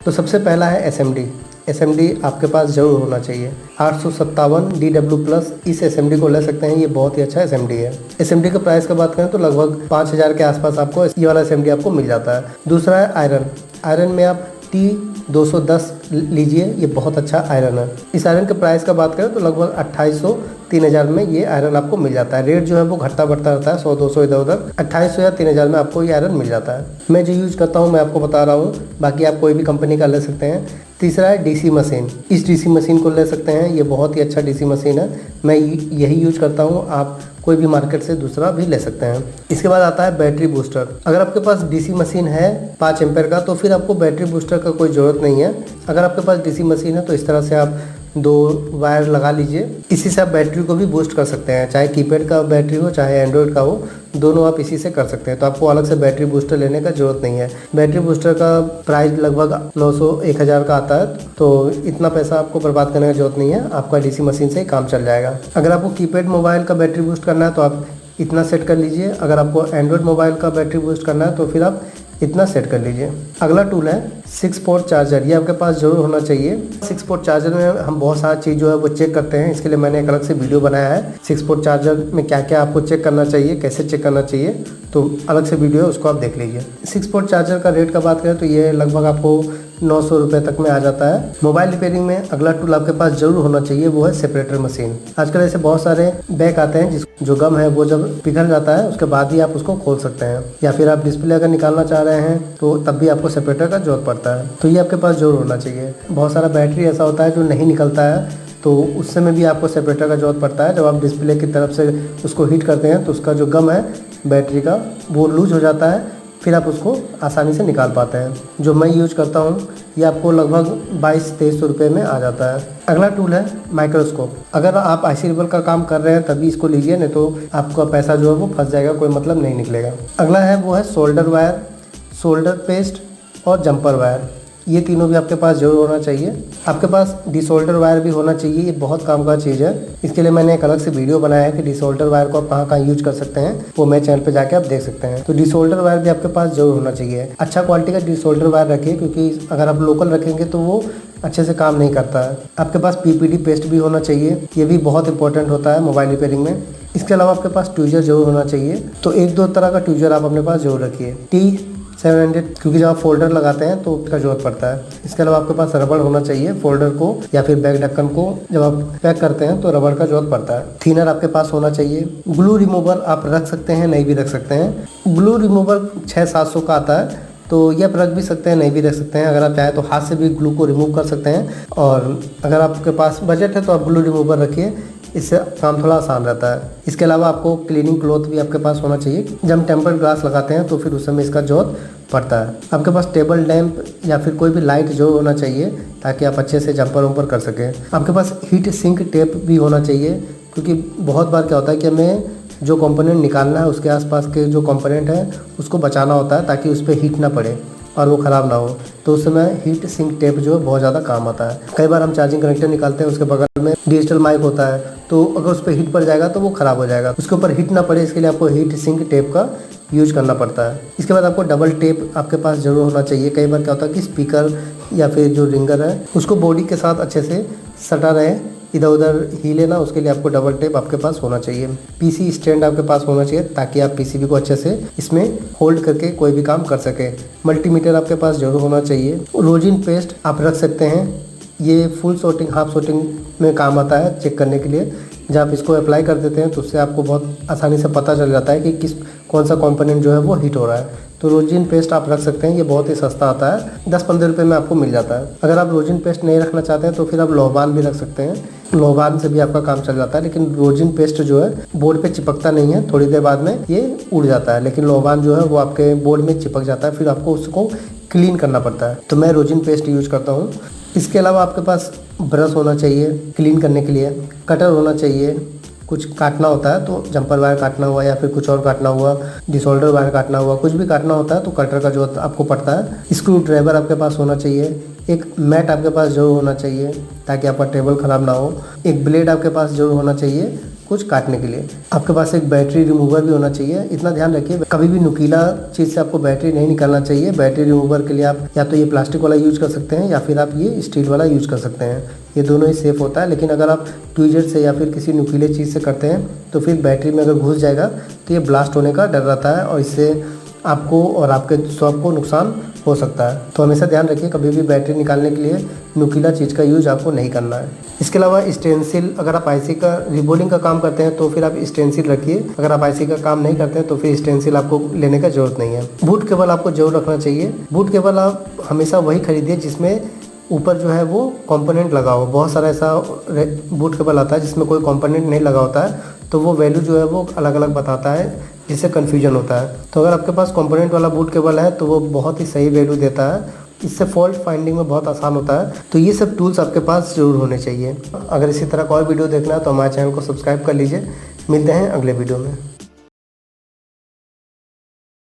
तो सबसे पहला है एसएमडी आपके पास ज़रूर होना चाहिए। 857 DW+ इस एसएमडी को ले सकते हैं, ये बहुत ही अच्छा एसएमडी है। एसएमडी के प्राइस की बात करें तो लगभग 5000 के आसपास आपको ये वाला एसएमडी आपको मिल जाता है। दूसरा है आयरन में आप T210 लीजिए, ये बहुत अच्छा आयरन है। इस आयरन के प्राइस का बात करें तो लगभग 2800-3000 में ये आयरन आपको मिल जाता है। रेट जो है वो घटता बढ़ता रहता है, 100-200 इधर उधर। 2800 या 3000 में आपको ये आयरन मिल जाता है। मैं जो यूज़ करता हूँ मैं आपको बता रहा हूँ, बाकी आप कोई भी कंपनी का ले सकते हैं। तीसरा है डीसी मशीन, इस डीसी मशीन को ले सकते हैं, ये बहुत ही अच्छा डीसी मशीन है, मैं यही यूज करता हूँ। आप कोई भी मार्केट से दूसरा भी ले सकते हैं। इसके बाद आता है बैटरी बूस्टर। अगर आपके पास डीसी मशीन है 5 एम्पेयर का तो फिर आपको बैटरी बूस्टर का कोई ज़रूरत नहीं है। अगर आपके पास डीसी मशीन है तो इस तरह से आप 2 वायर लगा लीजिए, इसी से आप बैटरी को भी बूस्ट कर सकते हैं, चाहे कीपैड का बैटरी हो चाहे एंड्रॉयड का हो, दोनों आप इसी से कर सकते हैं। तो आपको अलग से बैटरी बूस्टर लेने का ज़रूरत नहीं है। बैटरी बूस्टर का प्राइस लगभग 900-1000 का आता है, तो इतना पैसा आपको बर्बाद करने की ज़रूरत नहीं है, आपका डीसी मशीन से ही काम चल जाएगा। अगर आपको कीपैड मोबाइल का बैटरी बूस्ट करना है तो आप इतना सेट कर लीजिए। अगर आपको एंड्रॉयड मोबाइल का बैटरी बूस्ट करना है तो फिर आप इतना सेट कर लीजिए। अगला टूल है 6 पोर्ट चार्जर, ये आपके पास ज़रूर होना चाहिए। 6 पोर्ट चार्जर में हम बहुत सारा चीज़ जो है वो चेक करते हैं, इसके लिए मैंने एक अलग से वीडियो बनाया है। 6 पोर्ट चार्जर में क्या क्या आपको चेक करना चाहिए, कैसे चेक करना चाहिए, तो अलग से वीडियो है, उसको आप देख लीजिए। 6 पोर्ट चार्जर का रेट का बात करें तो ये लगभग आपको 900 रुपये तक में आ जाता है। मोबाइल रिपेयरिंग में अगला टूल आपके पास जरूर होना चाहिए, वो है सेपरेटर मशीन। आजकल ऐसे बहुत सारे बैक आते हैं जो गम है वो जब पिघल जाता है उसके बाद ही आप उसको खोल सकते हैं, या फिर आप डिस्प्ले अगर निकालना चाह रहे हैं तो तब भी आपको सेपरेटर का जरूरत पड़ता है, तो ये आपके पास जरूर होना चाहिए। बहुत सारा बैटरी ऐसा होता है जो नहीं निकलता है, तो उस समय भी आपको सेपरेटर का जरूरत पड़ता है। जब आप डिस्प्ले की तरफ से उसको हीट करते हैं तो उसका जो गम है बैटरी का वो लूज हो जाता है, फिर आप उसको आसानी से निकाल पाते हैं। जो मैं यूज करता हूँ ये आपको लगभग 2200-2300 रुपये में आ जाता है। अगला टूल है माइक्रोस्कोप। अगर आप आईसी रिमूवल का काम कर रहे हैं तभी इसको लीजिए, नहीं तो आपका पैसा जो है वो फंस जाएगा, कोई मतलब नहीं निकलेगा। अगला है वो है सोल्डर वायर, सोल्डर पेस्ट और जंपर वायर, ये तीनों भी आपके पास जरूर होना चाहिए। आपके पास डिसोल्डर वायर भी होना चाहिए, ये बहुत काम का चीज़ है। इसके लिए मैंने एक अलग से वीडियो बनाया है कि डिसोल्डर वायर को आप कहाँ कहाँ यूज कर सकते हैं, वो मेरे चैनल पे जाके आप देख सकते हैं। तो डिसोल्डर वायर भी आपके पास जरूर होना चाहिए। अच्छा क्वालिटी का डिसोल्डर वायर रखिए, क्योंकि अगर आप लोकल रखेंगे तो वो अच्छे से काम नहीं करता है। आपके पास पीपीडी पेस्ट भी होना चाहिए, ये भी बहुत इंपॉर्टेंट होता है मोबाइल रिपेयरिंग में। इसके अलावा आपके पास ट्यूजर जरूर होना चाहिए, तो 1-2 तरह का ट्यूजर आप अपने पास जरूर रखिए। T700, क्योंकि जब आप फोल्डर लगाते हैं तो उसका जरूरत पड़ता है। इसके अलावा आपके पास रबड़ होना चाहिए, फोल्डर को या फिर बैग ढक्कन को जब आप पैक करते हैं तो रबड़ का जरूरत पड़ता है। थिनर आपके पास होना चाहिए। ग्लू रिमूवर आप रख सकते हैं, नहीं भी रख सकते हैं। ग्लू रिमूवर 600-700 का आता है, तो ये आप रख भी सकते हैं, नहीं भी रख सकते हैं। अगर आप चाहें तो हाथ से भी ग्लू को रिमूव कर सकते हैं, और अगर आपके पास बजट है तो आप ग्लू रिमूवर रखिए, इससे काम थोड़ा आसान रहता है। इसके अलावा आपको क्लीनिंग क्लॉथ भी आपके पास होना चाहिए। जब हम टेम्पर्ड ग्लास लगाते हैं तो फिर उस समय इसका जरूरत पड़ता है। आपके पास टेबल लैंप या फिर कोई भी लाइट जो होना चाहिए ताकि आप अच्छे से जंपर वंपर कर सकें। आपके पास हीट सिंक टेप भी होना चाहिए, क्योंकि बहुत बार क्या होता है कि हमें जो कंपोनेंट निकालना है उसके आसपास के जो कंपोनेंट है उसको बचाना होता है ताकि उस पर हीट ना पड़े और वो ख़राब ना हो, तो उस समय हीट सिंक टेप जो है बहुत ज़्यादा काम आता है। कई बार हम चार्जिंग कनेक्टर निकालते हैं, उसके बगल में डिजिटल माइक होता है, तो अगर उस पर हीट पड़ जाएगा तो वो ख़राब हो जाएगा। उसके ऊपर हीट ना पड़े इसके लिए आपको हीट सिंक टेप का यूज करना पड़ता है। इसके बाद आपको डबल टेप आपके पास जरूर होना चाहिए। कई बार क्या होता है कि स्पीकर या फिर जो रिंगर है उसको बॉडी के साथ अच्छे से सटा रहे, इधर उधर हिले ना, उसके लिए आपको डबल टेप आपके पास होना चाहिए। पीसी स्टैंड आपके पास होना चाहिए ताकि आप पीसीबी को अच्छे से इसमें होल्ड करके कोई भी काम कर सके। मल्टीमीटर आपके पास जरूर होना चाहिए। रोजिन पेस्ट आप रख सकते हैं, ये फुल शॉटिंग हाफ शॉटिंग में काम आता है चेक करने के लिए। जब आप इसको अप्लाई कर देते हैं तो उससे आपको बहुत आसानी से पता चल जाता है कि कौन सा कंपोनेंट जो है वो हीट हो रहा है। तो रोजिन पेस्ट आप रख सकते हैं, ये बहुत ही सस्ता आता है, 10-15 रुपये में आपको मिल जाता है। अगर आप रोजिन पेस्ट नहीं रखना चाहते हैं तो फिर आप लोबान भी रख सकते हैं, लोबान से भी आपका काम चल जाता है। लेकिन रोजिन पेस्ट जो है बोर्ड पे चिपकता नहीं है, थोड़ी देर बाद में ये उड़ जाता है, लेकिन लोबान जो है वो आपके बोर्ड में चिपक जाता है, फिर आपको उसको क्लीन करना पड़ता है। तो मैं रोजिन पेस्ट यूज करता हूँ। इसके अलावा आपके पास ब्रश होना चाहिए क्लीन करने के लिए, कटर होना चाहिए, कुछ काटना होता है तो जंपर वायर काटना हुआ या फिर कुछ और काटना हुआ, डिसोल्डर वायर काटना हुआ, कुछ भी काटना होता है तो कटर का जरूरत आपको पड़ता है। स्क्रू ड्राइवर आपके पास होना चाहिए। एक मैट आपके पास जरूर होना चाहिए ताकि आपका टेबल ख़राब ना हो। एक ब्लेड आपके पास जरूर होना चाहिए कुछ काटने के लिए। आपके पास एक बैटरी रिमूवर भी होना चाहिए। इतना ध्यान रखिए, कभी भी नुकीला चीज़ से आपको बैटरी नहीं निकालना चाहिए। बैटरी रिमूवर के लिए आप या तो ये प्लास्टिक वाला यूज कर सकते हैं या फिर आप ये स्टील वाला यूज कर सकते हैं। ये दोनों ही सेफ़ होता है। लेकिन अगर आप ट्वीजर से या फिर किसी नुकीले चीज़ से करते हैं तो फिर बैटरी में अगर घुस जाएगा तो ये ब्लास्ट होने का डर रहता है और इससे आपको और आपके शॉप को नुकसान हो सकता है। तो हमेशा ध्यान रखिए, कभी भी बैटरी निकालने के लिए नुकीला चीज़ का यूज आपको नहीं करना है। इसके अलावा स्टेंसिल, अगर आप आईसी का रिबोलिंग का काम करते हैं तो फिर आप स्टेंसिल रखिए। अगर आप आईसी का काम नहीं करते हैं तो फिर स्टेंसिल आपको लेने का जरूरत नहीं है। बूट केबल आपको जरूर रखना चाहिए। बूट केबल आप हमेशा वही खरीदिए जिसमें ऊपर जो है वो कंपोनेंट लगा हो। बहुत सारा ऐसा बूट केबल आता है जिसमें कोई कंपोनेंट नहीं लगा होता है, तो वो वैल्यू जो है वो अलग अलग बताता है, जिससे कन्फ्यूजन होता है। तो अगर आपके पास कंपोनेंट वाला बूट केबल है तो वो बहुत ही सही वैल्यू देता है। इससे फॉल्ट फाइंडिंग में बहुत आसान होता है। तो ये सब टूल्स आपके पास जरूर होने चाहिए। अगर इसी तरह का और वीडियो देखना है तो हमारे चैनल को सब्सक्राइब कर लीजिए। मिलते हैं अगले वीडियो में।